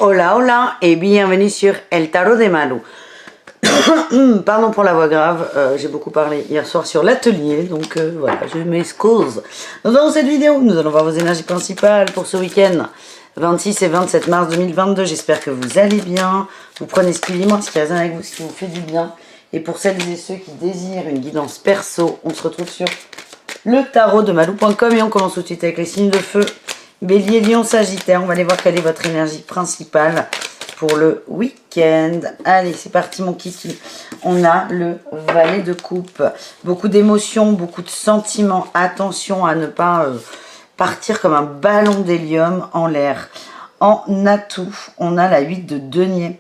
Hola, hola et bienvenue sur El Tarot de Malou. Pardon pour la voix grave, j'ai beaucoup parlé hier soir sur l'atelier, donc voilà, je m'excuse. Dans cette vidéo, nous allons voir vos énergies principales pour ce week-end, 26 et 27 mars 2022. J'espère que vous allez bien, vous prenez ce qui est ce qui résonne avec vous, ce qui vous fait du bien. Et pour celles et ceux qui désirent une guidance perso, on se retrouve sur le tarot de Malou.com et on commence tout de suite avec les signes de feu. Bélier, Lion, Sagittaire, on va aller voir quelle est votre énergie principale pour le week-end. Allez, c'est parti mon kiki. On a le valet de coupe. Beaucoup d'émotions, beaucoup de sentiments. Attention à ne pas partir comme un ballon d'hélium en l'air. En atout, on a la 8 de denier.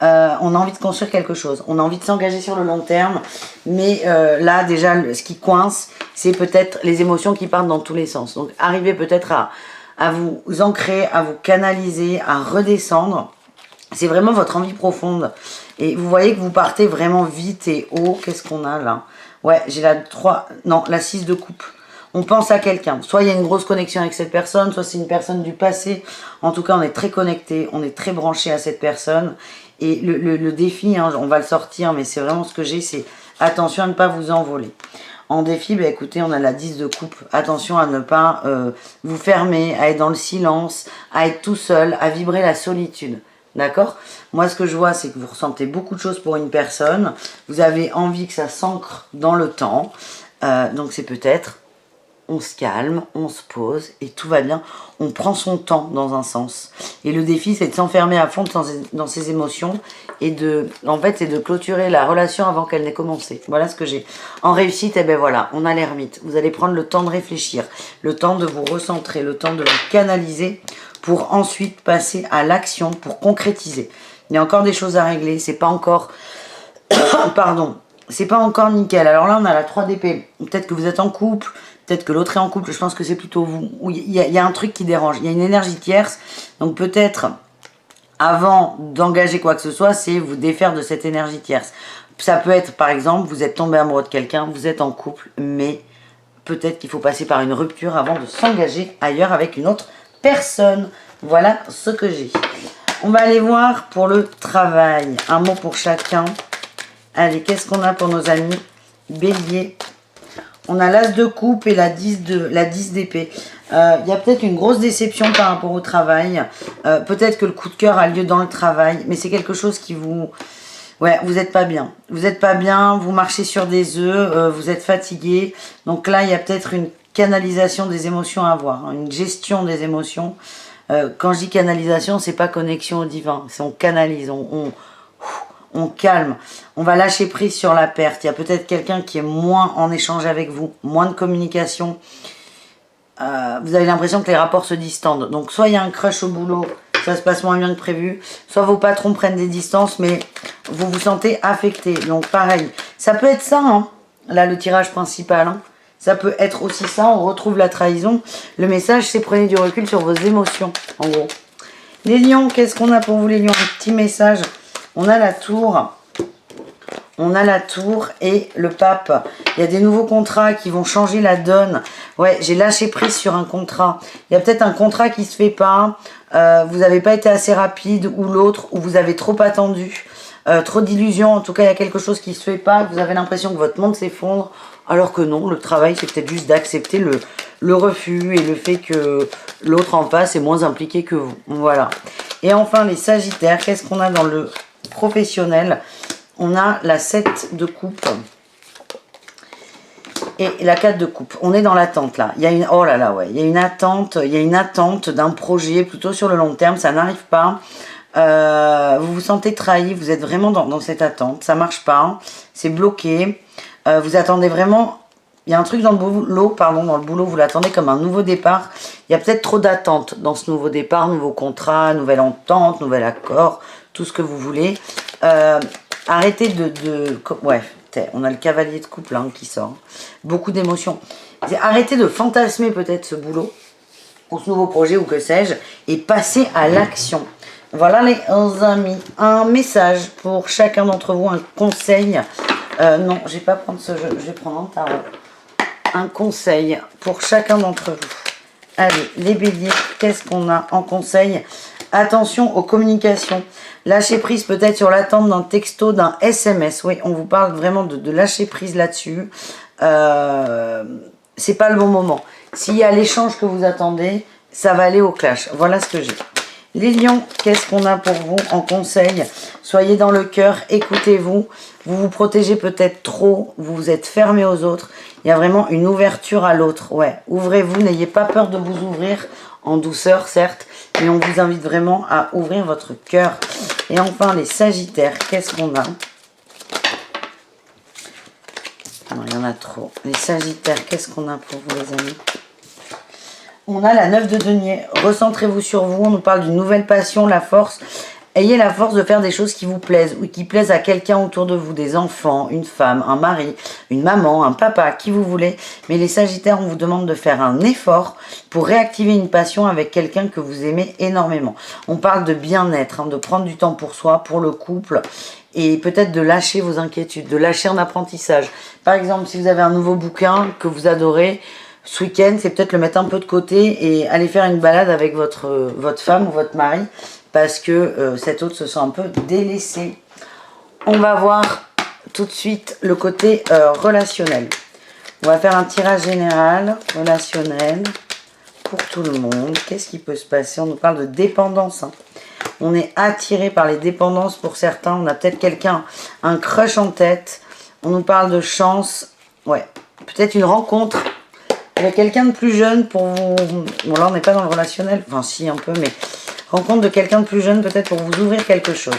On a envie de construire quelque chose. On a envie de s'engager sur le long terme. Mais là, déjà, ce qui coince, c'est peut-être les émotions qui partent dans tous les sens. Donc, arrivez peut-être à vous ancrer, à vous canaliser, à redescendre. C'est vraiment votre envie profonde. Et vous voyez que vous partez vraiment vite et haut. Qu'est-ce qu'on a là? Ouais, j'ai la 3... Non, la 6 de coupe. On pense à quelqu'un. Soit il y a une grosse connexion avec cette personne, soit c'est une personne du passé. En tout cas, on est très connecté, on est très branché à cette personne. Et le défi, hein, on va le sortir, mais c'est vraiment ce que j'ai, c'est attention à ne pas vous envoler. En défi, bah écoutez, on a la 10 de coupe. Attention à ne pas vous fermer, à être dans le silence, à être tout seul, à vibrer la solitude. D'accord? Moi, ce que je vois, c'est que vous ressentez beaucoup de choses pour une personne. Vous avez envie que ça s'ancre dans le temps. Donc, c'est peut-être, on se calme, on se pose et tout va bien. On prend son temps dans un sens. Et le défi, c'est de s'enfermer à fond dans ses émotions et en fait, c'est de clôturer la relation avant qu'elle n'ait commencé. Voilà ce que j'ai. En réussite, eh ben voilà, on a l'ermite. Vous allez prendre le temps de réfléchir, le temps de vous recentrer, le temps de vous canaliser pour ensuite passer à l'action, pour concrétiser. Il y a encore des choses à régler, c'est pas encore... Pardon, c'est pas encore nickel. Alors là, on a la 3 d'épée. Peut-être que vous êtes en couple, peut-être que l'autre est en couple, je pense que c'est plutôt vous. Il y a un truc qui dérange, il y a une énergie tierce. Donc peut-être, avant d'engager quoi que ce soit, c'est vous défaire de cette énergie tierce. Ça peut être, par exemple, vous êtes tombé amoureux de quelqu'un, vous êtes en couple, mais peut-être qu'il faut passer par une rupture avant de s'engager ailleurs avec une autre personne. Voilà ce que j'ai. On va aller voir pour le travail. Un mot pour chacun. Allez, qu'est-ce qu'on a pour nos amis Bélier? On a l'as de coupe et la 10 d'épée. Il y a peut-être une grosse déception par rapport au travail. Peut-être que le coup de cœur a lieu dans le travail. Mais c'est quelque chose qui vous... Ouais, vous n'êtes pas bien. Vous n'êtes pas bien, vous marchez sur des œufs, vous êtes fatigué. Donc là, il y a peut-être une canalisation des émotions à avoir, hein, une gestion des émotions. Quand je dis canalisation, c'est pas connexion au divin. C'est on canalise, on calme. On va lâcher prise sur la perte. Il y a peut-être quelqu'un qui est moins en échange avec vous, moins de communication. Vous avez l'impression que les rapports se distendent. Donc soit il y a un crush au boulot, ça se passe moins bien que prévu, soit vos patrons prennent des distances, mais vous vous sentez affecté. Donc pareil, ça peut être ça, hein, là le tirage principal. Hein. Ça peut être aussi ça, on retrouve la trahison. Le message, c'est prenez du recul sur vos émotions, en gros. Les lions, qu'est-ce qu'on a pour vous les lions? Un petit message. On a la tour. On a la tour et le pape. Il y a des nouveaux contrats qui vont changer la donne. Ouais, j'ai lâché prise sur un contrat. Il y a peut-être un contrat qui se fait pas. Vous n'avez pas été assez rapide ou l'autre, ou vous avez trop attendu. Trop d'illusions. En tout cas, il y a quelque chose qui se fait pas. Vous avez l'impression que votre monde s'effondre. Alors que non, le travail, c'est peut-être juste d'accepter le refus et le fait que l'autre en face est moins impliqué que vous. Voilà. Et enfin, les sagittaires, qu'est-ce qu'on a dans le professionnel? On a la 7 de coupe et la 4 de coupe. On est dans l'attente là. Il y a une... Oh là là, ouais. Il y a une attente d'un projet plutôt sur le long terme. Ça n'arrive pas. Vous vous sentez trahi. Vous êtes vraiment dans cette attente. Ça marche pas. C'est bloqué. Vous attendez vraiment... Il y a un truc dans le boulot, vous l'attendez comme un nouveau départ. Il y a peut-être trop d'attentes dans ce nouveau départ, nouveau contrat, nouvelle entente, nouvel accord, tout ce que vous voulez. Arrêtez ouais, on a le cavalier de coupe là hein, qui sort. Beaucoup d'émotions. Arrêtez de fantasmer peut-être ce boulot, ou ce nouveau projet, ou que sais-je, et passez à l'action. Voilà les amis, un message pour chacun d'entre vous, un conseil. Non, je vais pas prendre ce jeu, je vais prendre un tarot. Un conseil pour chacun d'entre vous. Allez, les béliers, qu'est-ce qu'on a en conseil? Attention aux communications. Lâcher prise peut-être sur l'attente d'un texto, d'un SMS. Oui, on vous parle vraiment de lâcher prise là-dessus. C'est pas le bon moment. S'il y a l'échange que vous attendez, ça va aller au clash. Voilà ce que j'ai. Les lions, qu'est-ce qu'on a pour vous en conseil? Soyez dans le cœur, écoutez-vous. Vous vous protégez peut-être trop, vous vous êtes fermé aux autres. Il y a vraiment une ouverture à l'autre. Ouais, ouvrez-vous, n'ayez pas peur de vous ouvrir, en douceur certes, mais on vous invite vraiment à ouvrir votre cœur. Et enfin, les sagittaires, qu'est-ce qu'on a? Non, il y en a trop. Les sagittaires, qu'est-ce qu'on a pour vous les amis? On a la 9 de denier. Recentrez-vous sur vous. On nous parle d'une nouvelle passion, la force. Ayez la force de faire des choses qui vous plaisent ou qui plaisent à quelqu'un autour de vous. Des enfants, une femme, un mari, une maman, un papa, qui vous voulez. Mais les sagittaires, on vous demande de faire un effort pour réactiver une passion avec quelqu'un que vous aimez énormément. On parle de bien-être, hein, de prendre du temps pour soi, pour le couple. Et peut-être de lâcher vos inquiétudes, de lâcher un apprentissage. Par exemple, si vous avez un nouveau bouquin que vous adorez, ce week-end, c'est peut-être le mettre un peu de côté et aller faire une balade avec votre femme ou votre mari parce que cet autre se sent un peu délaissé. On va voir tout de suite le côté relationnel. On va faire un tirage général, relationnel, pour tout le monde. Qu'est-ce qui peut se passer? On nous parle de dépendance. Hein. On est attiré par les dépendances pour certains. On a peut-être quelqu'un, un crush en tête. On nous parle de chance. Ouais, peut-être une rencontre avec quelqu'un de plus jeune pour vous... Bon, là, on n'est pas dans le relationnel. Enfin, si, un peu, mais... Rencontre de quelqu'un de plus jeune, peut-être pour vous ouvrir quelque chose.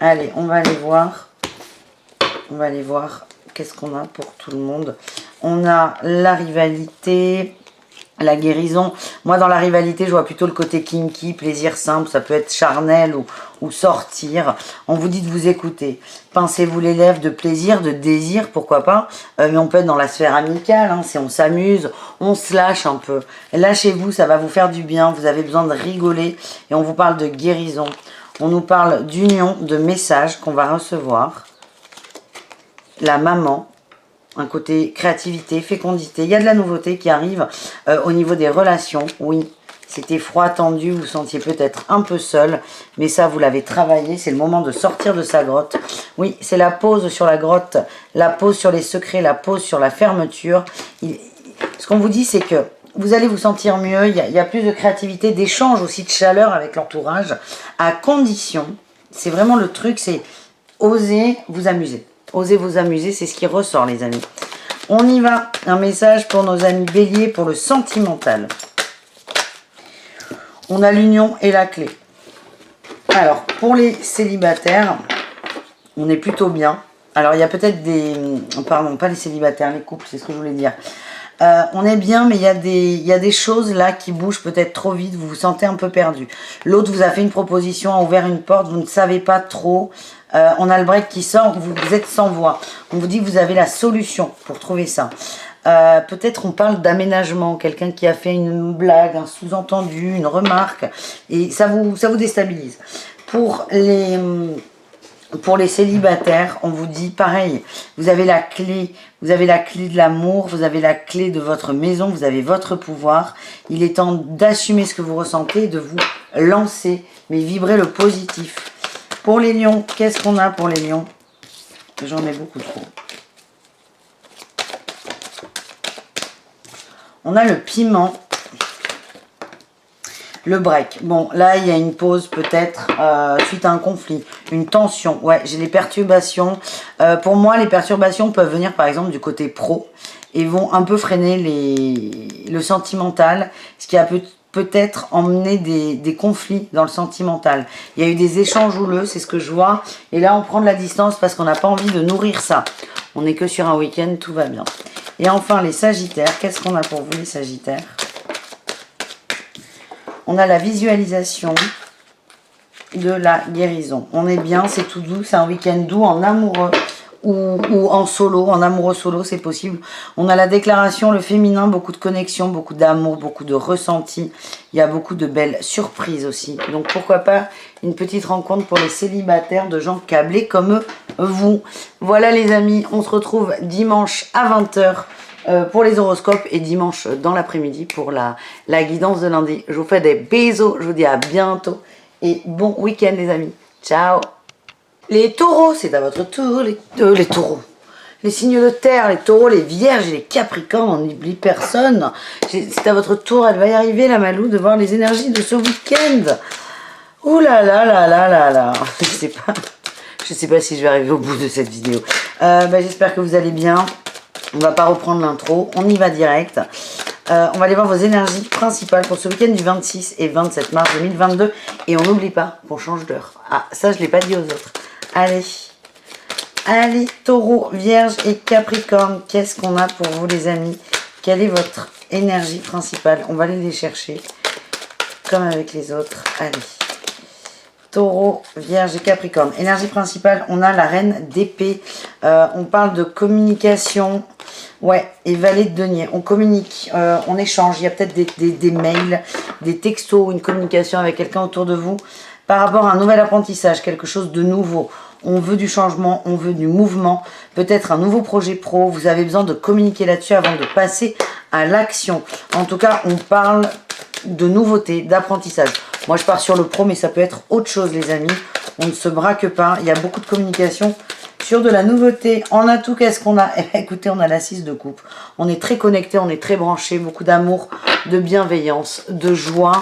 Allez, on va aller voir. On va aller voir qu'est-ce qu'on a pour tout le monde. On a la rivalité... La guérison, moi dans la rivalité, je vois plutôt le côté kinky, plaisir simple, ça peut être charnel ou sortir. On vous dit de vous écouter. Pincez-vous les lèvres de plaisir, de désir, pourquoi pas. Mais on peut être dans la sphère amicale, hein, si on s'amuse, on se lâche un peu. Lâchez-vous, ça va vous faire du bien, vous avez besoin de rigoler. Et on vous parle de guérison. On nous parle d'union, de messages qu'on va recevoir. La maman. Un côté créativité, fécondité. Il y a de la nouveauté qui arrive au niveau des relations. Oui, c'était froid, tendu, vous vous sentiez peut-être un peu seul, mais ça, vous l'avez travaillé. C'est le moment de sortir de sa grotte. Oui, c'est la pause sur la grotte, la pause sur les secrets, la pause sur la fermeture. Ce qu'on vous dit, c'est que vous allez vous sentir mieux. Il y a plus de créativité, d'échange aussi, de chaleur avec l'entourage, à condition, c'est vraiment le truc, c'est oser vous amuser. Osez vous amuser, c'est ce qui ressort, les amis. On y va. Un message pour nos amis béliers, pour le sentimental. On a l'union et la clé. Alors, pour les célibataires, on est plutôt bien. Alors, il y a peut-être des... Pardon, pas les célibataires, les couples, c'est ce que je voulais dire. On est bien, mais il y a des choses là qui bougent peut-être trop vite. Vous vous sentez un peu perdu. L'autre vous a fait une proposition, a ouvert une porte, vous ne savez pas trop... on a le break qui sort, vous êtes sans voix. On vous dit que vous avez la solution pour trouver ça. Peut-être on parle d'aménagement, quelqu'un qui a fait une blague, un sous-entendu, une remarque, et ça vous déstabilise. Pour les célibataires, on vous dit pareil, vous avez la clé de l'amour, vous avez la clé de votre maison, vous avez votre pouvoir. Il est temps d'assumer ce que vous ressentez, de vous lancer, mais vibrez le positif. Pour les lions, qu'est-ce qu'on a pour les lions? J'en ai beaucoup trop. On a le piment. Le break. Bon, là, il y a une pause peut-être suite à un conflit. Une tension. Ouais, j'ai les perturbations. Pour moi, les perturbations peuvent venir par exemple du côté pro et vont un peu freiner le sentimental. Ce qui a peut-être emmener des conflits dans le sentimental. Il y a eu des échanges houleux, c'est ce que je vois. Et là, on prend de la distance parce qu'on n'a pas envie de nourrir ça. On n'est que sur un week-end, tout va bien. Et enfin, les sagittaires. Qu'est-ce qu'on a pour vous, les sagittaires? On a la visualisation de la guérison. On est bien, c'est tout doux, c'est un week-end doux en amoureux. Ou en solo, en amoureux solo, c'est possible. On a la déclaration, le féminin, beaucoup de connexion, beaucoup d'amour, beaucoup de ressenti. Il y a beaucoup de belles surprises aussi. Donc pourquoi pas une petite rencontre pour les célibataires de gens câblés comme vous. Voilà les amis, on se retrouve dimanche à 20 h pour les horoscopes et dimanche dans l'après-midi pour la guidance de lundi. Je vous fais des bisous, je vous dis à bientôt et bon week-end les amis. Ciao. Les taureaux, c'est à votre tour, les taureaux. Les signes de terre, les taureaux, les vierges et les capricornes, on n'oublie personne. C'est à votre tour, elle va y arriver la Malou, de voir les énergies de ce week-end. Ouh là là là là là là. Je sais pas si je vais arriver au bout de cette vidéo. J'espère que vous allez bien. On va pas reprendre l'intro, on y va direct. On va aller voir vos énergies principales pour ce week-end du 26 et 27 mars 2022. Et on n'oublie pas qu'on change d'heure. Ah, ça je ne l'ai pas dit aux autres. Allez. Allez, taureau, vierge et capricorne. Qu'est-ce qu'on a pour vous les amis? Quelle est votre énergie principale? On va aller les chercher. Comme avec les autres. Allez. Taureau, vierge et capricorne. Énergie principale, on a la reine d'épée. On parle de communication. Ouais, et valet de denier. On communique, on échange. Il y a peut-être des mails, des textos, une communication avec quelqu'un autour de vous par rapport à un nouvel apprentissage, quelque chose de nouveau. On veut du changement, on veut du mouvement, peut-être un nouveau projet pro. Vous avez besoin de communiquer là-dessus avant de passer à l'action. En tout cas, on parle de nouveautés, d'apprentissage. Moi, je pars sur le pro, mais ça peut être autre chose, les amis. On ne se braque pas. Il y a beaucoup de communication sur de la nouveauté. En atout, qu'est-ce qu'on a? Eh bien, écoutez, on a la 6 de coupe. On est très connecté, on est très branché. Beaucoup d'amour, de bienveillance, de joie.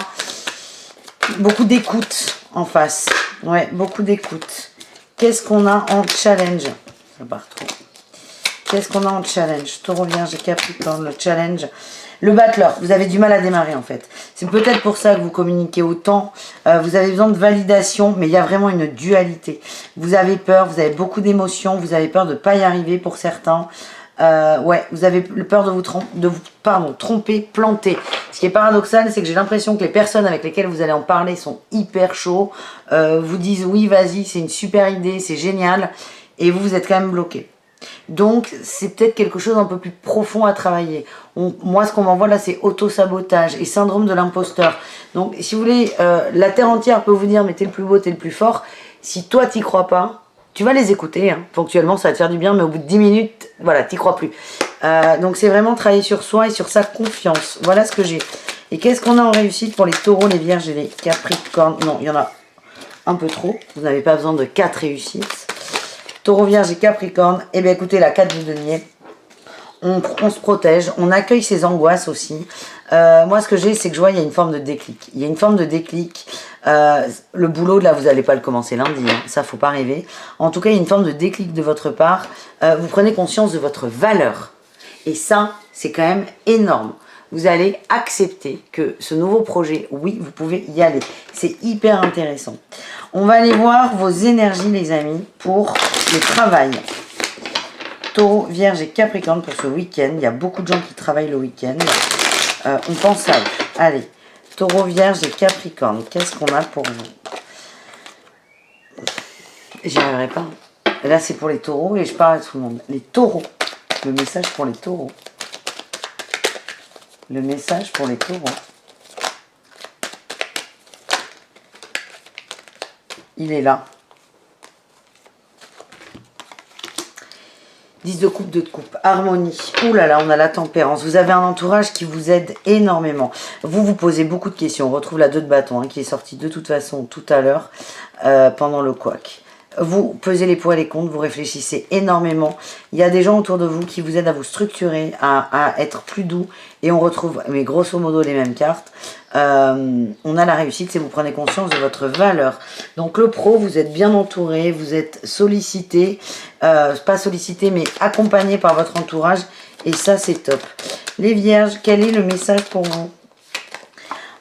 Beaucoup d'écoute en face. Ouais, beaucoup d'écoute. Qu'est-ce qu'on a en challenge? Ça part trop. Qu'est-ce qu'on a en challenge? Taureau, vierge et capricorne, le challenge. Le battleur, vous avez du mal à démarrer en fait. C'est peut-être pour ça que vous communiquez autant. Vous avez besoin de validation, mais il y a vraiment une dualité. Vous avez peur, vous avez beaucoup d'émotions, vous avez peur de ne pas y arriver pour certains. Ouais, vous avez peur de vous tromper, planter. Ce qui est paradoxal, c'est que j'ai l'impression que les personnes avec lesquelles vous allez en parler sont hyper chauds, vous disent oui, vas-y, c'est une super idée, c'est génial, et vous êtes quand même bloqué. Donc, c'est peut-être quelque chose un peu plus profond à travailler. Moi, ce qu'on m'envoie là, c'est auto-sabotage et syndrome de l'imposteur. Donc, si vous voulez, la terre entière peut vous dire, mais t'es le plus beau, t'es le plus fort. Si toi, t'y crois pas, tu vas les écouter. Hein. Ponctuellement, ça va te faire du bien, mais au bout de 10 minutes, voilà, t'y crois plus. Donc, c'est vraiment travailler sur soi et sur sa confiance. Voilà ce que j'ai. Et qu'est-ce qu'on a en réussite pour les taureaux, les vierges et les capricornes? Non, il y en a un peu trop. Vous n'avez pas besoin de 4 réussites. Taureau, vierge et capricorne, eh bien écoutez, la 4 de denier, on se protège, on accueille ses angoisses aussi. Moi, ce que j'ai, c'est que je vois, il y a une forme de déclic. Il y a une forme de déclic. Le boulot, là, vous n'allez pas le commencer lundi, hein, ça, faut pas rêver. En tout cas, il y a une forme de déclic de votre part. Vous prenez conscience de votre valeur. Et ça, c'est quand même énorme. Vous allez accepter que ce nouveau projet, oui, vous pouvez y aller. C'est hyper intéressant. On va aller voir vos énergies, les amis, pour le travail. Taureau, vierge et capricorne pour ce week-end. Il y a beaucoup de gens qui travaillent le week-end. On pense à eux. Allez, taureau, vierge et capricorne. Qu'est-ce qu'on a pour vous? J'y arriverai pas. Là, c'est pour les taureaux et je parle à tout le monde. Les taureaux. Le message pour les taureaux. Le message pour les taureaux. Il est là. 10 de coupe, 2 de coupe. Harmonie. Ouh là là, on a la tempérance. Vous avez un entourage qui vous aide énormément. Vous vous posez beaucoup de questions. On retrouve la 2 de bâton, hein, qui est sortie de toute façon tout à l'heure pendant le couac. Vous pesez les pour et les contre, vous réfléchissez énormément. Il y a des gens autour de vous qui vous aident à vous structurer, à être plus doux. Et on retrouve, mais grosso modo, les mêmes cartes. On a la réussite, c'est vous prenez conscience de votre valeur. Donc le pro, vous êtes bien entouré, vous êtes sollicité. Pas sollicité, mais accompagné par votre entourage. Et ça, c'est top. Les vierges, quel est le message pour vous?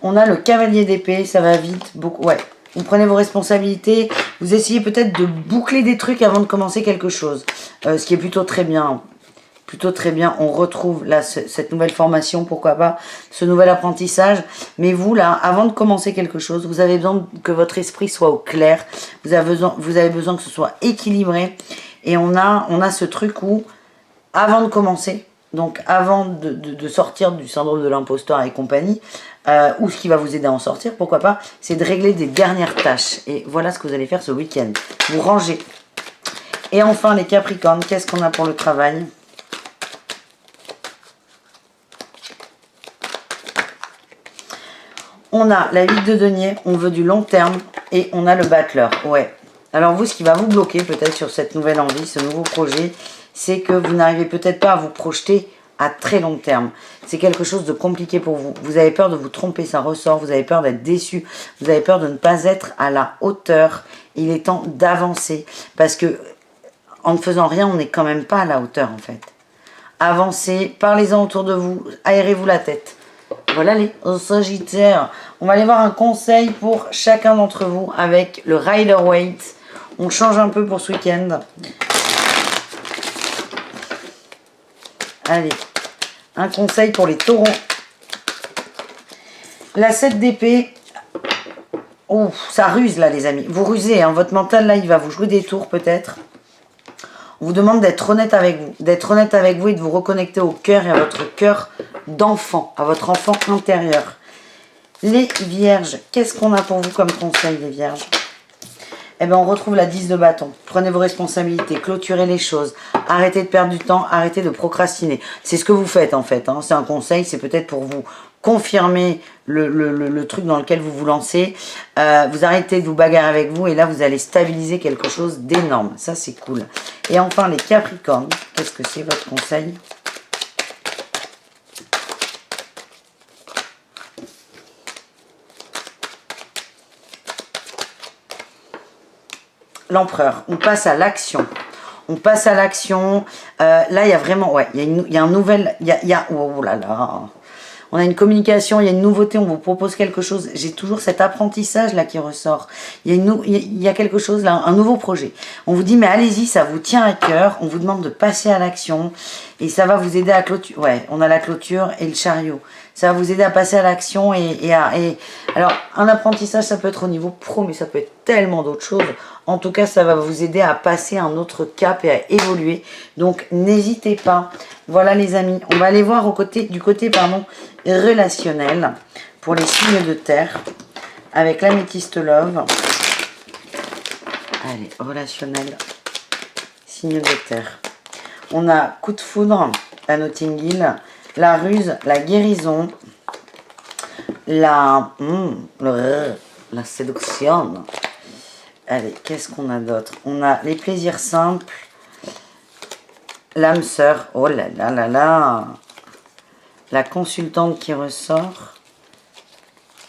On a le cavalier d'épée, ça va vite. Beaucoup, ouais. Vous prenez vos responsabilités, vous essayez peut-être de boucler des trucs avant de commencer quelque chose. Ce qui est plutôt très bien. Plutôt très bien. On retrouve là cette nouvelle formation, pourquoi pas, ce nouvel apprentissage. Mais vous, là, avant de commencer quelque chose, vous avez besoin que votre esprit soit au clair. Vous avez besoin que ce soit équilibré. Et on a ce truc où, avant de commencer, donc avant de sortir du syndrome de l'imposteur et compagnie, ou ce qui va vous aider à en sortir, pourquoi pas, c'est de régler des dernières tâches. Et voilà ce que vous allez faire ce week-end. Vous rangez. Et enfin, les capricornes, qu'est-ce qu'on a pour le travail? On a la 8 de denier, on veut du long terme, Et on a le battleur, ouais. Alors vous, ce qui va vous bloquer peut-être sur cette nouvelle envie, ce nouveau projet, c'est que vous n'arrivez peut-être pas à vous projeter à très long terme. C'est quelque chose de compliqué pour vous. Vous avez peur de vous tromper, ça ressort. Vous avez peur d'être déçu. Vous avez peur de ne pas être à la hauteur. Il est temps d'avancer. Parce que en ne faisant rien, on n'est quand même pas à la hauteur en fait. Avancez, parlez-en autour de vous, aérez-vous la tête. Voilà les Sagittaires. On va aller voir un conseil pour chacun d'entre vous avec le Rider-Waite. On change un peu pour ce week-end. Allez, un conseil pour les taureaux. La 7 d'épée. Oh, ça ruse là les amis. Vous rusez, hein. Votre mental là, il va vous jouer des tours peut-être. On vous demande d'être honnête avec vous. D'être honnête avec vous et de vous reconnecter au cœur et à votre cœur d'enfant. À votre enfant intérieur. Les vierges, qu'est-ce qu'on a pour vous comme conseil les vierges? Eh bien, on retrouve la 10 de bâton. Prenez vos responsabilités, clôturez les choses. Arrêtez de perdre du temps, arrêtez de procrastiner. C'est ce que vous faites en fait. Hein. C'est un conseil, c'est peut-être pour vous confirmer le truc dans lequel vous vous lancez. Vous arrêtez de vous bagarrer avec vous et là, vous allez stabiliser quelque chose d'énorme. Ça, c'est cool. Et enfin, les capricornes, qu'est-ce que c'est votre conseil? L'empereur, on passe à l'action. On passe à l'action. Là, il y a vraiment, ouais, il y a un nouvel, oh là là. On a une communication, il y a une nouveauté, on vous propose quelque chose. J'ai toujours cet apprentissage là qui ressort. Il y a quelque chose là, un nouveau projet. On vous dit, mais allez-y, ça vous tient à cœur. On vous demande de passer à l'action et ça va vous aider à clôturer. Ouais, on a la clôture et le chariot. Ça va vous aider à passer à l'action alors, un apprentissage, ça peut être au niveau pro, mais ça peut être tellement d'autres choses. En tout cas, ça va vous aider à passer un autre cap et à évoluer. Donc, n'hésitez pas. Voilà les amis, on va aller voir du côté relationnel pour les signes de terre avec l'améthyste love. Allez, relationnel, signes de terre. On a coup de foudre, la Notting Hill, la ruse, la guérison, la séduction. Allez, qu'est-ce qu'on a d'autre? On a les plaisirs simples, l'âme sœur, oh là là là là, la consultante qui ressort.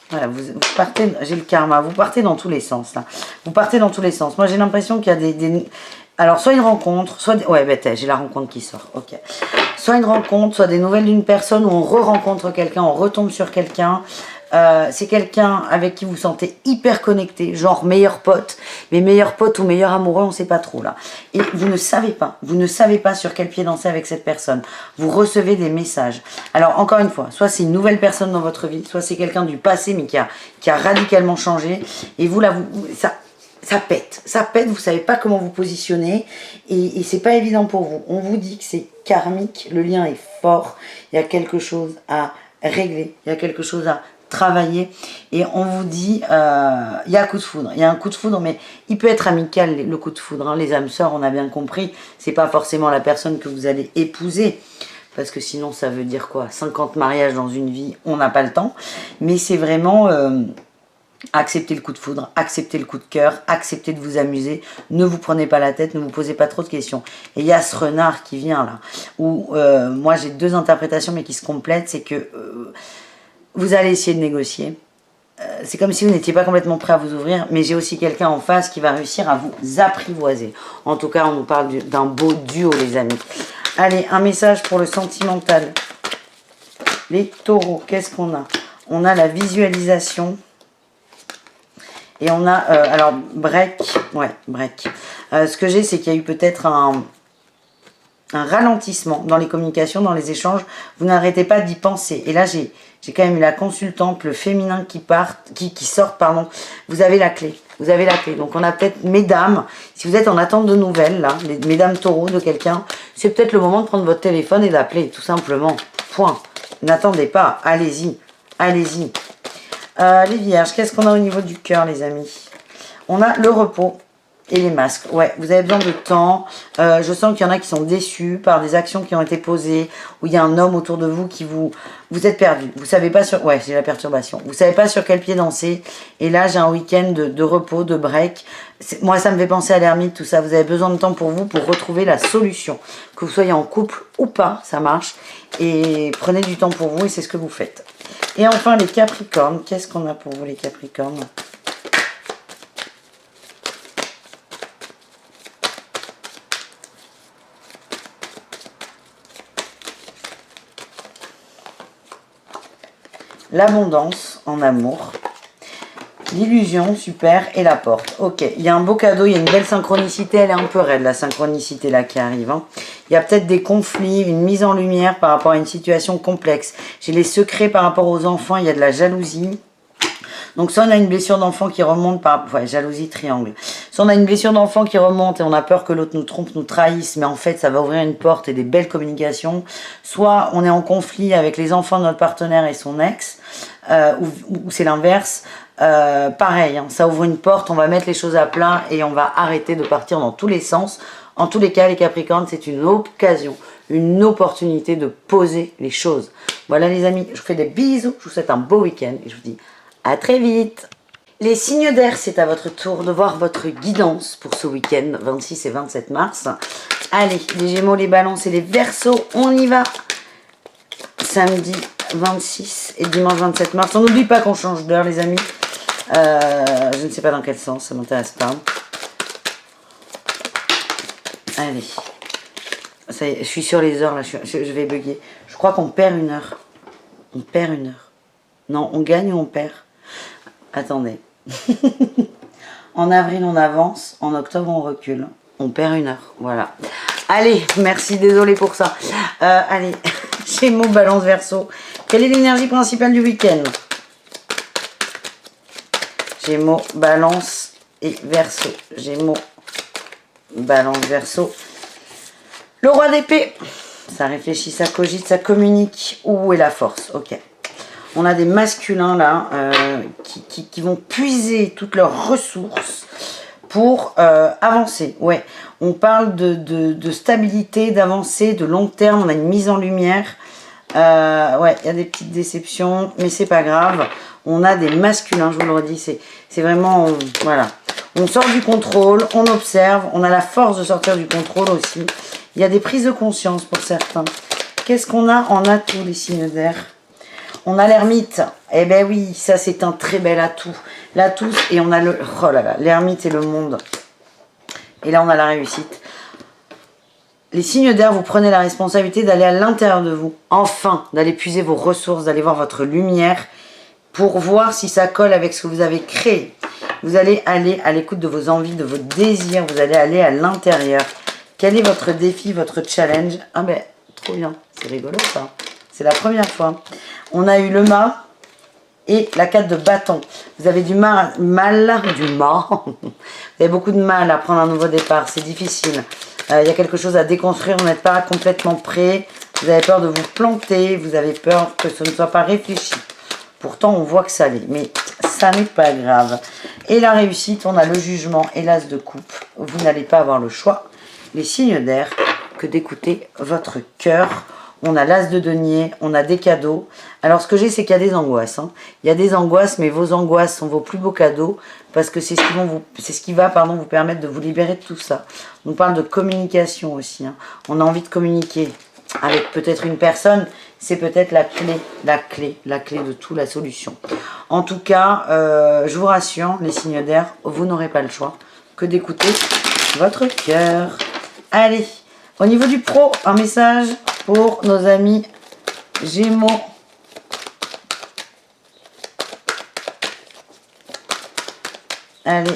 Voilà, vous partez, j'ai le karma, vous partez dans tous les sens là. Vous partez dans tous les sens. Moi j'ai l'impression qu'il y a alors soit une rencontre, soit ouais, j'ai la rencontre qui sort, ok. Soit une rencontre, soit des nouvelles d'une personne où on re-rencontre quelqu'un, on retombe sur quelqu'un. C'est quelqu'un avec qui vous vous sentez hyper connecté, genre meilleur pote, mais meilleur pote ou meilleur amoureux, on ne sait pas trop là. Et vous ne savez pas sur quel pied danser avec cette personne. Vous recevez des messages. Alors encore une fois, soit c'est une nouvelle personne dans votre vie, soit c'est quelqu'un du passé mais qui a radicalement changé. Et vous là, ça pète, vous savez pas comment vous positionner et c'est pas évident pour vous. On vous dit que c'est karmique, le lien est fort, il y a quelque chose à régler, il y a quelque chose à travailler et on vous dit il y a un coup de foudre, mais il peut être amical le coup de foudre, hein. Les âmes sœurs, on a bien compris, c'est pas forcément la personne que vous allez épouser parce que sinon ça veut dire quoi, 50 mariages dans une vie, on n'a pas le temps, mais c'est vraiment acceptez le coup de foudre, acceptez le coup de cœur, acceptez de vous amuser, ne vous prenez pas la tête, ne vous posez pas trop de questions. Et il y a ce renard qui vient là, où moi j'ai deux interprétations mais qui se complètent, c'est que vous allez essayer de négocier. C'est comme si vous n'étiez pas complètement prêt à vous ouvrir, mais j'ai aussi quelqu'un en face qui va réussir à vous apprivoiser. En tout cas, on nous parle d'un beau duo, les amis. Allez, un message pour le sentimental. Les taureaux, qu'est-ce qu'on a? On a la visualisation. Et on a, alors, break. Ce que j'ai, c'est qu'il y a eu peut-être un ralentissement dans les communications, dans les échanges. Vous n'arrêtez pas d'y penser. Et là, j'ai quand même eu la consultante, le féminin qui sort, pardon. Vous avez la clé. Donc, on a peut-être, mesdames, si vous êtes en attente de nouvelles, là, mesdames taureaux de quelqu'un, c'est peut-être le moment de prendre votre téléphone et d'appeler, tout simplement. Point. N'attendez pas. Allez-y. Les vierges, qu'est-ce qu'on a au niveau du cœur, les amis? On a le repos. Et les masques, ouais, vous avez besoin de temps. Je sens qu'il y en a qui sont déçus par des actions qui ont été posées, où il y a un homme autour de vous qui vous êtes perdu. Vous savez pas sur, ouais, c'est la perturbation. Vous savez pas sur quel pied danser. Et là, j'ai un week-end de repos, de break. Moi, ça me fait penser à l'ermite, tout ça. Vous avez besoin de temps pour vous, pour retrouver la solution. Que vous soyez en couple ou pas, ça marche. Et prenez du temps pour vous et c'est ce que vous faites. Et enfin, les Capricornes. Qu'est-ce qu'on a pour vous, les Capricornes ? L'abondance en amour, l'illusion, super, et la porte. Ok, il y a un beau cadeau, il y a une belle synchronicité, elle est un peu raide la synchronicité là qui arrive. Hein. Il y a peut-être des conflits, une mise en lumière par rapport à une situation complexe. J'ai les secrets par rapport aux enfants, il y a de la jalousie. Donc soit on a une blessure d'enfant qui remonte par... Ouais, jalousie, triangle. Soit on a une blessure d'enfant qui remonte et on a peur que l'autre nous trompe, nous trahisse, mais en fait ça va ouvrir une porte et des belles communications. Soit on est en conflit avec les enfants de notre partenaire et son ex, ou c'est l'inverse. Pareil, hein, ça ouvre une porte, on va mettre les choses à plat et on va arrêter de partir dans tous les sens. En tous les cas, les Capricornes, c'est une occasion, une opportunité de poser les choses. Voilà les amis, je vous fais des bisous, je vous souhaite un beau week-end et je vous dis à très vite. Les signes d'air, c'est à votre tour de voir votre guidance pour ce week-end, 26 et 27 mars. Allez, les Gémeaux, les Balances et les Verseaux, on y va. Samedi 26 et dimanche 27 mars. On n'oublie pas qu'on change d'heure, les amis. Je ne sais pas dans quel sens, ça ne m'intéresse pas. Allez. Ça y est, je suis sur les heures, là, je vais bugger. Je crois qu'on perd une heure. On perd une heure. Non, on gagne ou on perd? Attendez. En avril, on avance. En octobre, on recule. On perd une heure. Voilà. Allez, merci, désolé pour ça. Allez, Gémeaux, Balance, Verseau. Quelle est l'énergie principale du week-end? Gémeaux, Balance et Verseau. Gémeaux, Balance, Verseau. Le roi d'épée. Ça réfléchit, ça cogite, ça communique. Où est la force? Ok. On a des masculins là qui vont puiser toutes leurs ressources pour avancer. Ouais, on parle de stabilité, d'avancer, de long terme. On a une mise en lumière. Ouais, il y a des petites déceptions, mais c'est pas grave. On a des masculins, je vous le redis, c'est vraiment... voilà. On sort du contrôle, on observe, on a la force de sortir du contrôle aussi. Il y a des prises de conscience pour certains. Qu'est-ce qu'on a en atout, les signes d'air? On a l'ermite. Eh ben oui, ça c'est un très bel atout. L'atout, et on a le... oh là là, l'ermite et le monde. Et là, on a la réussite. Les signes d'air, vous prenez la responsabilité d'aller à l'intérieur de vous. Enfin, d'aller puiser vos ressources, d'aller voir votre lumière pour voir si ça colle avec ce que vous avez créé. Vous allez aller à l'écoute de vos envies, de vos désirs. Vous allez aller à l'intérieur. Quel est votre défi, votre challenge? Ah ben, trop bien. C'est rigolo ça. C'est la première fois. On a eu le mât et la 4 de bâton. Vous avez vous avez beaucoup de mal à prendre un nouveau départ. C'est difficile. Il y a quelque chose à déconstruire. Vous n'êtes pas complètement prêt. Vous avez peur de vous planter. Vous avez peur que ce ne soit pas réfléchi. Pourtant, on voit que ça l'est. Mais ça n'est pas grave. Et la réussite, on a le jugement et l'as de coupe. Vous n'allez pas avoir le choix, les signes d'air, que d'écouter votre cœur. On a l'as de denier, on a des cadeaux. Alors, ce que j'ai, c'est qu'il y a des angoisses. Hein. Il y a des angoisses, mais vos angoisses sont vos plus beaux cadeaux parce que c'est ce qui va vous permettre de vous libérer de tout ça. On parle de communication aussi. Hein. On a envie de communiquer avec peut-être une personne. C'est peut-être la clé de tout, la solution. En tout cas, je vous rassure, les signes d'air, vous n'aurez pas le choix que d'écouter votre cœur. Allez, au niveau du pro, un message pour nos amis Gémeaux. Allez.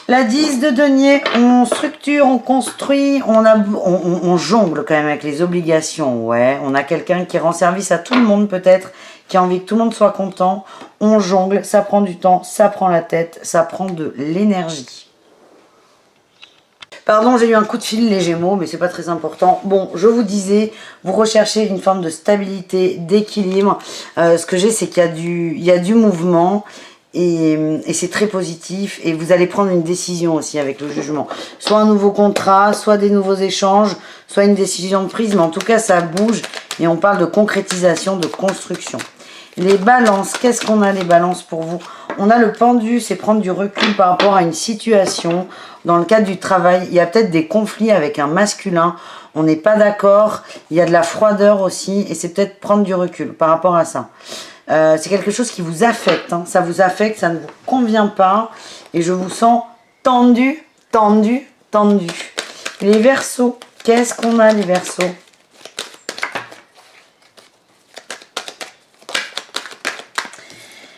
La 10 de denier, on structure, on construit, on jongle quand même avec les obligations. Ouais, on a quelqu'un qui rend service à tout le monde peut-être, qui a envie que tout le monde soit content. On jongle, ça prend du temps, ça prend la tête, ça prend de l'énergie. Pardon, j'ai eu un coup de fil, les Gémeaux, mais c'est pas très important. Bon, je vous disais, vous recherchez une forme de stabilité, d'équilibre. Ce que j'ai, c'est qu'il y a du mouvement. et c'est très positif. Et vous allez prendre une décision aussi avec le jugement. Soit un nouveau contrat, soit des nouveaux échanges, soit une décision de prise. Mais en tout cas, ça bouge et on parle de concrétisation, de construction. Les balances, qu'est-ce qu'on a les balances pour vous? On a le pendu, c'est prendre du recul par rapport à une situation. Dans le cadre du travail, il y a peut-être des conflits avec un masculin. On n'est pas d'accord. Il y a de la froideur aussi. Et c'est peut-être prendre du recul par rapport à ça. C'est quelque chose qui vous affecte. Hein. Ça vous affecte, ça ne vous convient pas. Et je vous sens tendu, tendu, tendu. Les Verseaux, qu'est-ce qu'on a les Verseaux?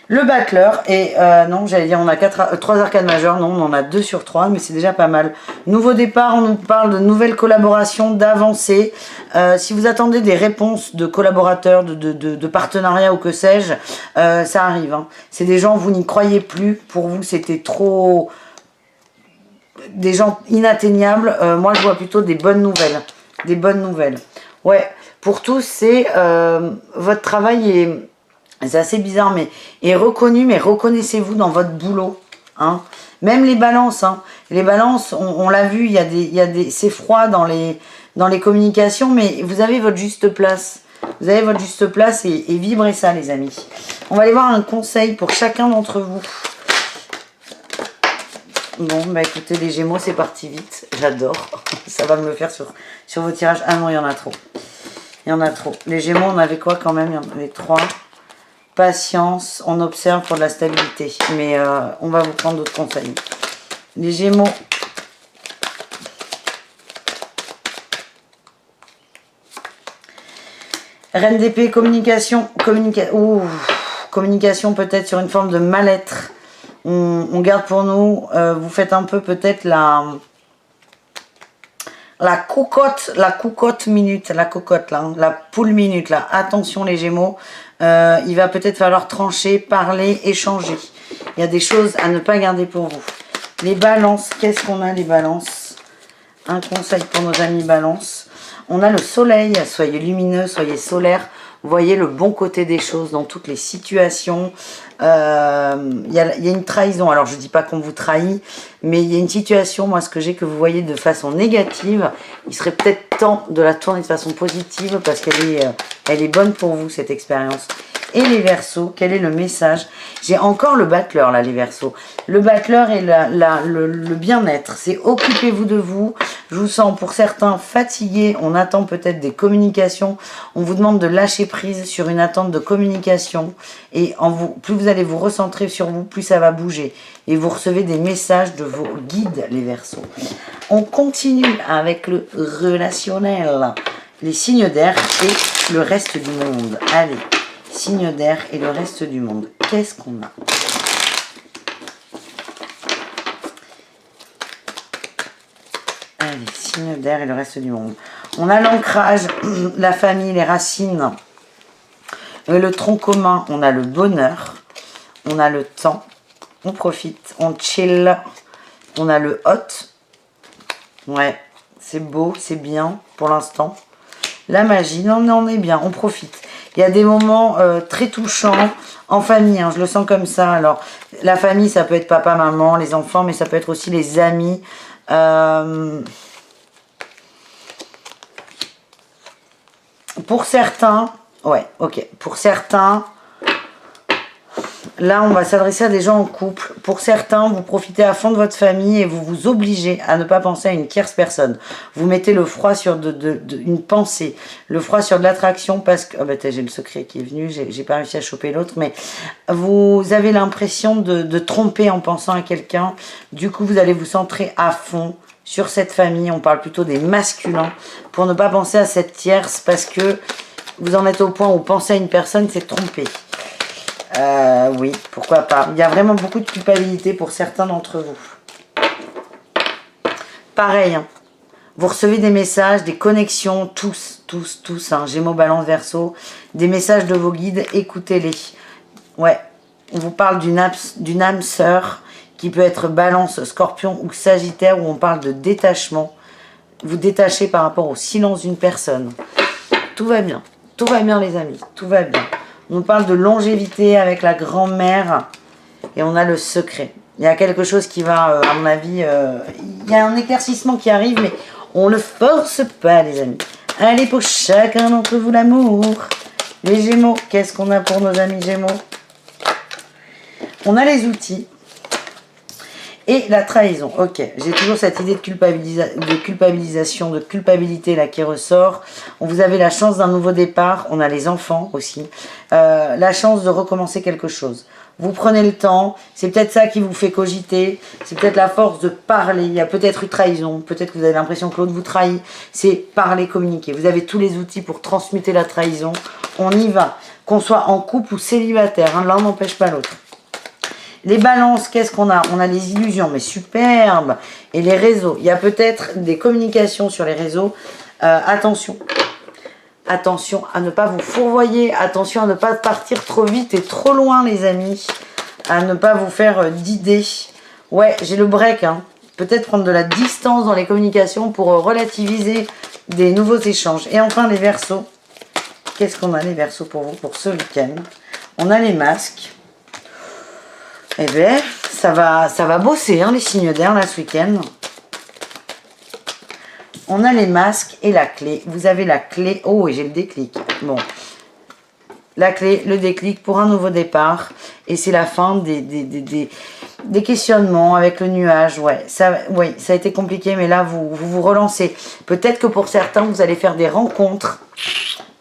Le battleur, et non, j'allais dire on a 3 arcades majeures, non, on en a 2 sur 3, mais c'est déjà pas mal. Nouveau départ, on nous parle de nouvelles collaborations, d'avancées. Si vous attendez des réponses de collaborateurs, de partenariats ou que sais-je, ça arrive. Hein. C'est des gens, vous n'y croyez plus, pour vous c'était trop... Des gens inatteignables, moi je vois plutôt des bonnes nouvelles. Des bonnes nouvelles. Ouais, pour tous, c'est... votre travail est... C'est assez bizarre, mais est reconnu, mais reconnaissez-vous dans votre boulot. Hein. Même les balances. Hein. Les balances, on l'a vu, c'est froid dans les communications, mais vous avez votre juste place. Vous avez votre juste place et vibrez ça, les amis. On va aller voir un conseil pour chacun d'entre vous. Bon, bah écoutez, les Gémeaux, c'est parti vite. J'adore. Ça va me le faire sur vos tirages. Ah non, il y en a trop. Il y en a trop. Les Gémeaux, on avait quoi quand même? Il y en avait 3. Patience, on observe pour de la stabilité. Mais on va vous prendre d'autres conseils. Les Gémeaux. Reine d'épée, communication. Communication peut-être sur une forme de mal-être. On garde pour nous. Vous faites un peu peut-être la cocotte minute. La cocotte là. La poule minute là. Attention les Gémeaux. Il va peut-être falloir trancher, parler, échanger. Il y a des choses à ne pas garder pour vous. Les balances, qu'est-ce qu'on a les balances? Un conseil pour nos amis balances. On a le soleil, soyez lumineux, soyez solaire. Voyez le bon côté des choses dans toutes les situations. Il y a une trahison. Alors, je ne dis pas qu'on vous trahit, mais il y a une situation, moi, ce que j'ai que vous voyez de façon négative, il serait peut-être temps de la tourner de façon positive parce qu'elle est bonne pour vous, cette expérience. Et les Verseaux, quel est le message? J'ai encore le battleur, là, les Verseaux. Le battleur est le bien-être. C'est occupez-vous de vous. Je vous sens, pour certains, fatigués. On attend peut-être des communications. On vous demande de lâcher prise sur une attente de communication. Et plus vous allez vous recentrer sur vous, plus ça va bouger. Et vous recevez des messages de vos guides, les Verseaux. On continue avec le relationnel. Les signes d'air et le reste du monde. Allez. Signe d'air et le reste du monde. Qu'est-ce qu'on a? Allez, signe d'air et le reste du monde. On a l'ancrage, la famille, les racines, le tronc commun. On a le bonheur, on a le temps, on profite, on chill. On a le hot. Ouais, c'est beau, c'est bien pour l'instant. La magie, non, on est bien, on profite. Il y a des moments très touchants en famille, hein, je le sens comme ça. Alors, la famille, ça peut être papa, maman, les enfants, mais ça peut être aussi les amis. Pour certains, ouais, ok. Pour certains, là, on va s'adresser à des gens en couple. Pour certains, vous profitez à fond de votre famille et vous vous obligez à ne pas penser à une tierce personne. Vous mettez le froid sur une pensée, le froid sur de l'attraction parce que... Oh bah j'ai le secret qui est venu, j'ai pas réussi à choper l'autre, mais vous avez l'impression de tromper en pensant à quelqu'un. Du coup, vous allez vous centrer à fond sur cette famille. On parle plutôt des masculins pour ne pas penser à cette tierce parce que vous en êtes au point où penser à une personne, c'est tromper. Oui, pourquoi pas. Il y a vraiment beaucoup de culpabilité pour certains d'entre vous. Pareil, hein. Vous recevez des messages, des connexions, tous, hein, Gémeaux, Balance, Verseau, des messages de vos guides, écoutez-les. Ouais, on vous parle d'une âme sœur qui peut être Balance, Scorpion ou Sagittaire, où on parle de détachement. Vous détachez par rapport au silence d'une personne. Tout va bien les amis, tout va bien. On nous parle de longévité avec la grand-mère. Et on a le secret. Il y a quelque chose qui va, à mon avis, il y a un éclaircissement qui arrive, mais on ne le force pas, les amis. Allez, pour chacun d'entre vous, l'amour. Les Gémeaux, qu'est-ce qu'on a pour nos amis Gémeaux? On a les outils. Et la trahison. Ok, j'ai toujours cette idée de culpabilisation, de culpabilité là qui ressort. Vous avez la chance d'un nouveau départ. On a les enfants aussi. La chance de recommencer quelque chose. Vous prenez le temps. C'est peut-être ça qui vous fait cogiter. C'est peut-être la force de parler. Il y a peut-être une trahison. Peut-être que vous avez l'impression que l'autre vous trahit. C'est parler, communiquer. Vous avez tous les outils pour transmuter la trahison. On y va. Qu'on soit en couple ou célibataire. Hein, l'un n'empêche pas l'autre. Les balances, qu'est-ce qu'on a? On a les illusions, mais superbes. Et les réseaux. Il y a peut-être des communications sur les réseaux. Attention. Attention à ne pas vous fourvoyer. Attention à ne pas partir trop vite et trop loin, les amis. À ne pas vous faire d'idées. Ouais, j'ai le break. Hein. Peut-être prendre de la distance dans les communications pour relativiser des nouveaux échanges. Et enfin, les Verseaux. Qu'est-ce qu'on a, les Verseaux, pour vous, pour ce week-end? On a les masques. Eh bien, ça va bosser, hein, les signes d'air, là, ce week-end. On a les masques et la clé. Vous avez la clé. Oh, et j'ai le déclic. Bon. La clé, le déclic pour un nouveau départ. Et c'est la fin des questionnements avec le nuage. Ouais, ça a été compliqué, mais là, vous relancez. Peut-être que pour certains, vous allez faire des rencontres.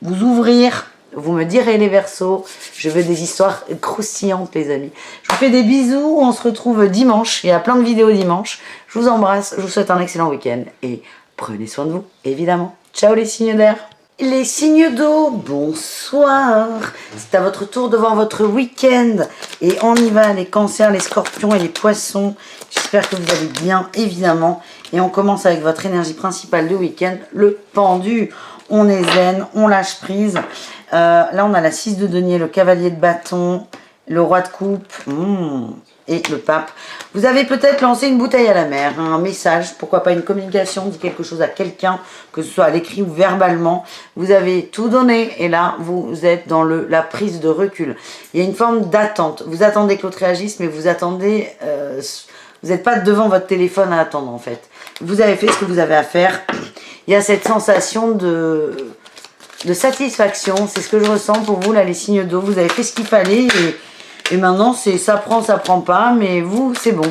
Vous ouvrir. Vous me direz, les Verseaux, je veux des histoires croustillantes, les amis. Je vous fais des bisous, on se retrouve dimanche. Il y a plein de vidéos dimanche. Je vous embrasse, je vous souhaite un excellent week-end. Et prenez soin de vous, évidemment. Ciao les signes d'air. Les signes d'eau, bonsoir. C'est à votre tour de voir votre week-end. Et on y va, les cancers, les scorpions et les poissons. J'espère que vous allez bien, évidemment. Et on commence avec votre énergie principale de week-end, le pendu. On est zen, on lâche prise. Là, on a la 6 de denier, le cavalier de bâton, le roi de coupe et le pape. Vous avez peut-être lancé une bouteille à la mer, hein, un message, pourquoi pas une communication, dit quelque chose à quelqu'un, que ce soit à l'écrit ou verbalement. Vous avez tout donné et là, vous êtes dans la prise de recul. Il y a une forme d'attente. Vous attendez que l'autre réagisse, mais vous attendez... vous n'êtes pas devant votre téléphone à attendre, en fait. Vous avez fait ce que vous avez à faire. Il y a cette sensation de satisfaction, c'est ce que je ressens pour vous, là, les signes d'eau. Vous avez fait ce qu'il fallait et maintenant, ça prend pas, mais vous, c'est bon.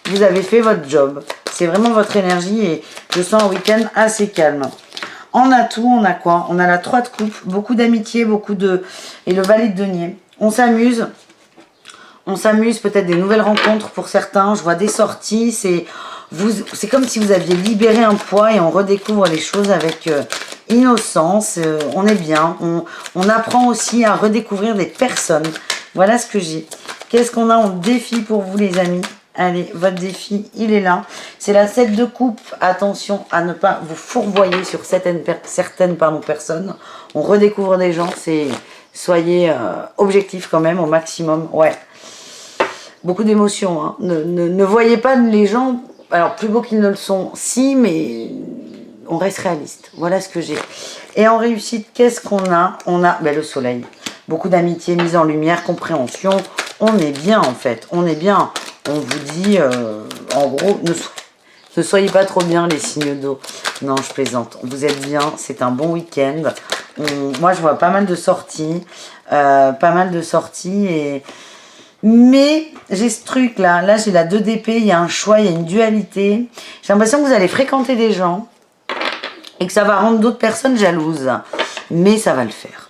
Vous avez fait votre job. C'est vraiment votre énergie et je sens un week-end assez calme. En atout, on a quoi? On a la 3 de coupe, beaucoup d'amitié, et le valet de denier. On s'amuse. On s'amuse, peut-être des nouvelles rencontres pour certains. Je vois des sorties, c'est comme si vous aviez libéré un poids et on redécouvre les choses avec innocence. On est bien. On apprend aussi à redécouvrir des personnes. Voilà ce que j'ai. Qu'est-ce qu'on a en défi pour vous, les amis? Allez, votre défi, il est là. C'est la 7 de coupe. Attention à ne pas vous fourvoyer sur certaines personnes. On redécouvre des gens. Soyez objectifs quand même au maximum. Ouais. Beaucoup d'émotions. Hein. Ne voyez pas les gens... Alors, plus beaux qu'ils ne le sont, si, mais on reste réaliste. Voilà ce que j'ai. Et en réussite, qu'est-ce qu'on a? On a le soleil. Beaucoup d'amitié, mise en lumière, compréhension. On est bien, en fait. On est bien. On vous dit, en gros, ne soyez pas trop bien, les signes d'eau. Non, je plaisante. Vous êtes bien. C'est un bon week-end. Moi, je vois pas mal de sorties. Mais j'ai ce truc là j'ai la 2 d'épée, il y a un choix, il y a une dualité. J'ai l'impression que vous allez fréquenter des gens et que ça va rendre d'autres personnes jalouses. Mais ça va le faire,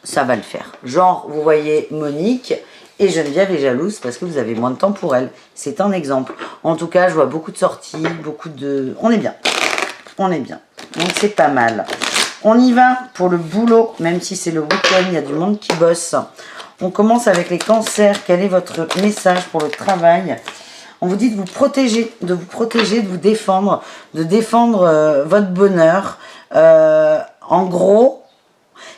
Genre, vous voyez Monique et Geneviève est jalouse parce que vous avez moins de temps pour elle. C'est un exemple. En tout cas, je vois beaucoup de sorties, On est bien. Donc c'est pas mal. On y va pour le boulot, même si c'est le week-end, il y a du monde qui bosse. On commence avec les cancers. Quel est votre message pour le travail? On vous dit de vous protéger, de vous défendre, de défendre votre bonheur. En gros,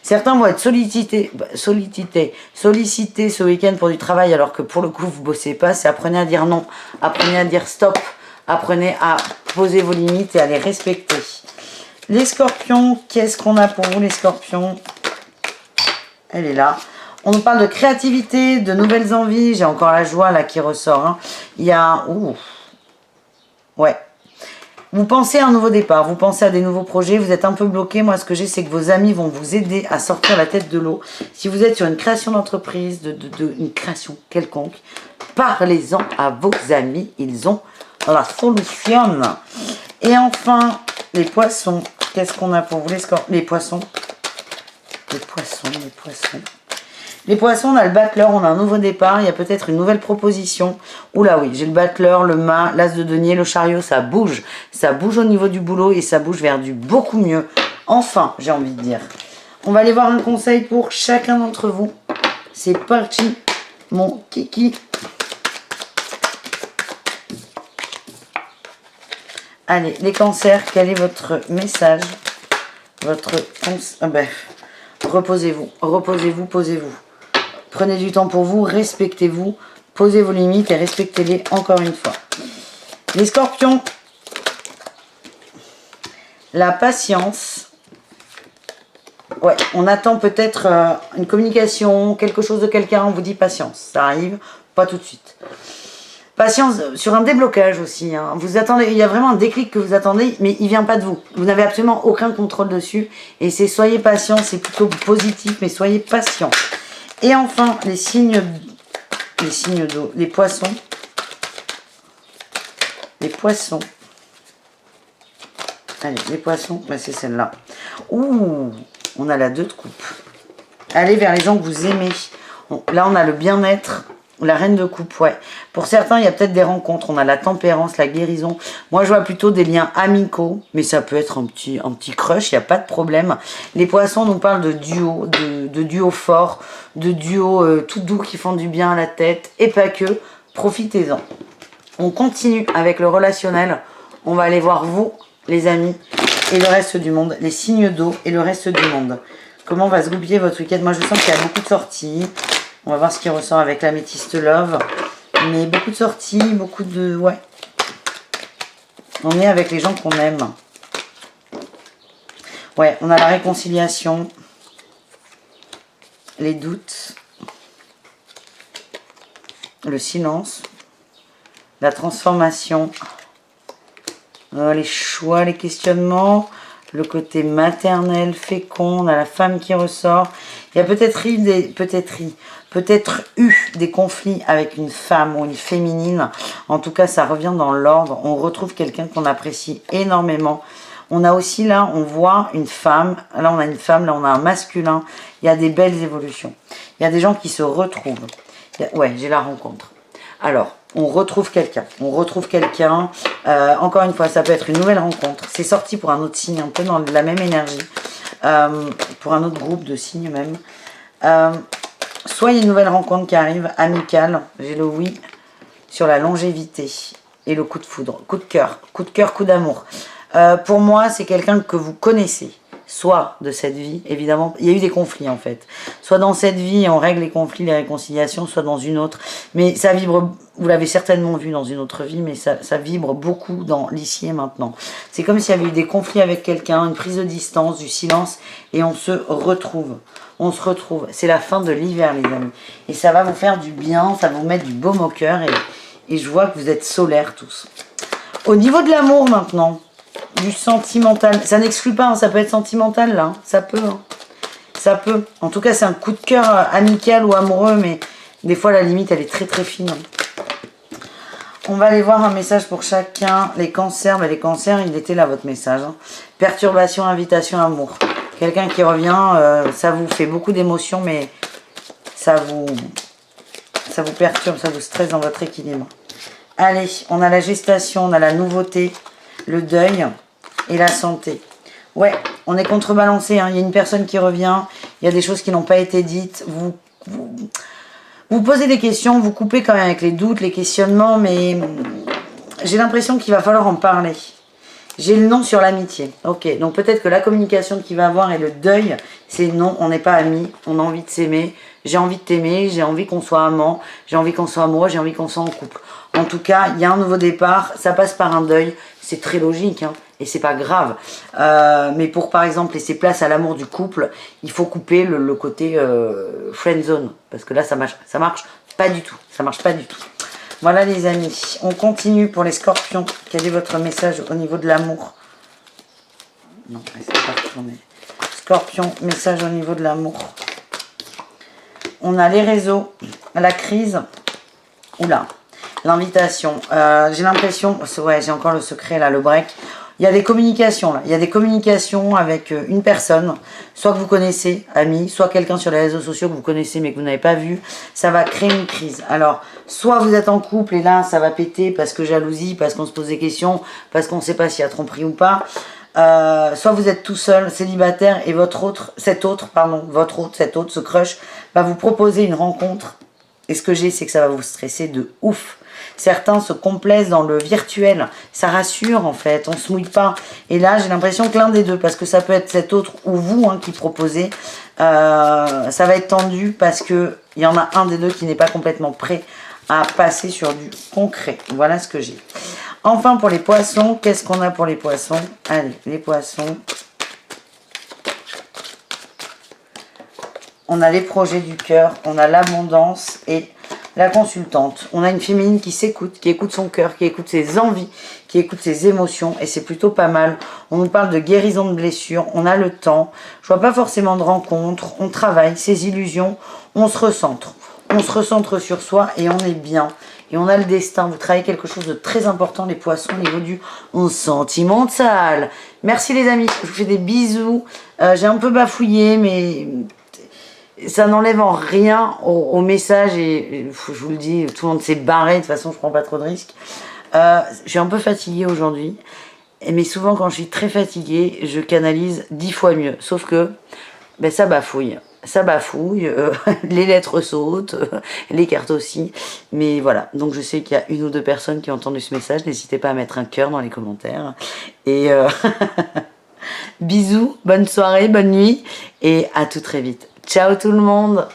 certains vont être sollicités ce week-end pour du travail alors que pour le coup, vous ne bossez pas. C'est apprenez à dire non, apprenez à dire stop, apprenez à poser vos limites et à les respecter. Les scorpions, qu'est-ce qu'on a pour vous, les scorpions? Elle est là. On nous parle de créativité, de nouvelles envies. J'ai encore la joie là qui ressort. Hein. Il y a... Ouh. Ouais. Vous pensez à un nouveau départ, vous pensez à des nouveaux projets, vous êtes un peu bloqué. Moi, ce que j'ai, c'est que vos amis vont vous aider à sortir la tête de l'eau. Si vous êtes sur une création d'entreprise, une création quelconque, parlez-en à vos amis. Ils ont la solution. Et enfin, les poissons. Qu'est-ce qu'on a pour vous, les poissons? Les poissons. Les poissons, on a le battleur, on a un nouveau départ, il y a peut-être une nouvelle proposition. Oula oui, j'ai le battleur, le mât, l'as de denier, le chariot, ça bouge. Ça bouge au niveau du boulot et ça bouge vers du beaucoup mieux. Enfin, j'ai envie de dire. On va aller voir un conseil pour chacun d'entre vous. C'est parti, mon kiki. Allez, les cancers, quel est votre message? Reposez-vous, posez-vous. Prenez du temps pour vous, respectez-vous, posez vos limites et respectez-les encore une fois. Les scorpions, la patience. Ouais, on attend peut-être une communication, quelque chose de quelqu'un, on vous dit patience. Ça arrive, pas tout de suite. Patience sur un déblocage aussi. Hein. Vous attendez, il y a vraiment un déclic que vous attendez, mais il vient pas de vous. Vous n'avez absolument aucun contrôle dessus. Et c'est soyez patient, c'est plutôt positif, mais soyez patient. Et enfin, les signes d'eau, les poissons. Les poissons. Allez, les poissons, ben c'est celle-là. Ouh, on a la 2 de coupe. Allez vers les gens que vous aimez. Là, on a le bien-être. La reine de coupe, ouais. Pour certains, il y a peut-être des rencontres. On a la tempérance, la guérison. Moi, je vois plutôt des liens amicaux. Mais ça peut être un petit crush, il n'y a pas de problème. Les poissons nous parlent de duo, de duo fort, de duo tout doux qui font du bien à la tête. Et pas que. Profitez-en. On continue avec le relationnel. On va aller voir vous, les amis, et le reste du monde. Les signes d'eau et le reste du monde. Comment va se goupiller votre week-end? Moi, je sens qu'il y a beaucoup de sorties. On va voir ce qui ressort avec l'améthyste love. Mais beaucoup de sorties, beaucoup de... Ouais. On est avec les gens qu'on aime. Ouais, on a la réconciliation. Les doutes. Le silence. La transformation. Les choix, les questionnements. Le côté maternel, fécond. On a la femme qui ressort. Il y a peut-être eu des conflits avec une femme ou une féminine. En tout cas, ça revient dans l'ordre. On retrouve quelqu'un qu'on apprécie énormément. On a aussi là, on voit une femme. Là, on a une femme. Là, on a un masculin. Il y a des belles évolutions. Il y a des gens qui se retrouvent. Ouais, j'ai la rencontre. Alors, on retrouve quelqu'un. Encore une fois, ça peut être une nouvelle rencontre. C'est sorti pour un autre signe, un peu dans la même énergie. Pour un autre groupe de signes même. Soit il y a une nouvelle rencontre qui arrive, amicale. J'ai le oui sur la longévité et le coup de foudre. Coup de cœur, coup d'amour. Pour moi, c'est quelqu'un que vous connaissez. Soit de cette vie, évidemment, il y a eu des conflits en fait. Soit dans cette vie, on règle les conflits, les réconciliations, soit dans une autre. Mais ça vibre, vous l'avez certainement vu dans une autre vie, mais ça vibre beaucoup dans l'ici et maintenant. C'est comme s'il y avait eu des conflits avec quelqu'un, une prise de distance, du silence, et on se retrouve. C'est la fin de l'hiver, les amis. Et ça va vous faire du bien, ça va vous mettre du baume au cœur, et je vois que vous êtes solaires tous. Au niveau de l'amour maintenant, du sentimental, ça n'exclut pas, hein, ça peut être sentimental là, ça peut. Hein. Ça peut. En tout cas, c'est un coup de cœur amical ou amoureux, mais des fois la limite elle est très très fine. On va aller voir un message pour chacun. Les cancers, mais les cancers, il était là votre message. Hein. Perturbation, invitation, amour. Quelqu'un qui revient, ça vous fait beaucoup d'émotions, mais ça vous perturbe, ça vous stresse dans votre équilibre. Allez, on a la gestation, on a la nouveauté, le deuil et la santé. Ouais, on est contrebalancé, hein. Il y a une personne qui revient, il y a des choses qui n'ont pas été dites. Vous posez des questions, vous coupez quand même avec les doutes, les questionnements, mais j'ai l'impression qu'il va falloir en parler. J'ai le non sur l'amitié. Ok, donc peut-être que la communication qu'il va avoir et le deuil, c'est non, on n'est pas amis, on a envie de s'aimer, j'ai envie de t'aimer, j'ai envie qu'on soit amant, j'ai envie qu'on soit amoureux, j'ai envie qu'on soit en couple. En tout cas, il y a un nouveau départ, ça passe par un deuil, c'est très logique, hein. et c'est pas grave. Mais pour par exemple laisser place à l'amour du couple, il faut couper le côté friend zone, parce que là ça marche pas du tout, ça marche pas du tout. Voilà les amis, on continue pour les scorpions. Quel est votre message au niveau de l'amour? Non, c'est pas retourné. Scorpion, message au niveau de l'amour. On a les réseaux, la crise, oula, l'invitation. J'ai l'impression, ouais, j'ai encore le secret là, le break. Il y a des communications là, il y a des communications avec une personne, soit que vous connaissez, ami, soit quelqu'un sur les réseaux sociaux que vous connaissez mais que vous n'avez pas vu. Ça va créer une crise. Alors, soit vous êtes en couple et là ça va péter parce que jalousie, parce qu'on se pose des questions, parce qu'on ne sait pas s'il y a tromperie ou pas. Soit vous êtes tout seul, célibataire, et cet autre, ce crush, va vous proposer une rencontre. Et ce que j'ai, c'est que ça va vous stresser de ouf. Certains se complaisent dans le virtuel. Ça rassure, en fait. On se mouille pas. Et là, j'ai l'impression que l'un des deux, parce que ça peut être cet autre ou vous qui proposez, ça va être tendu parce qu'il y en a un des deux qui n'est pas complètement prêt à passer sur du concret. Voilà ce que j'ai. Enfin, pour les poissons, qu'est-ce qu'on a pour les poissons? Allez, les poissons. On a les projets du cœur, on a l'abondance et la consultante. On a une féminine qui s'écoute, qui écoute son cœur, qui écoute ses envies, qui écoute ses émotions, et c'est plutôt pas mal. On nous parle de guérison de blessures, on a le temps, je vois pas forcément de rencontres, on travaille ses illusions, on se recentre. On se recentre sur soi et on est bien. Et on a le destin. Vous travaillez quelque chose de très important, les poissons, au niveau du sentimental. Merci les amis. Je vous fais des bisous. J'ai un peu bafouillé, mais ça n'enlève en rien au message. Et je vous le dis, tout le monde s'est barré. De toute façon, je prends pas trop de risques. Je suis un peu fatiguée aujourd'hui. Mais souvent, quand je suis très fatiguée, je canalise 10 fois mieux. Sauf que ça bafouille. Ça bafouille, les lettres sautent, les cartes aussi. Mais voilà, donc je sais qu'il y a une ou deux personnes qui ont entendu ce message. N'hésitez pas à mettre un cœur dans les commentaires. Et bisous, bonne soirée, bonne nuit et à tout très vite. Ciao tout le monde!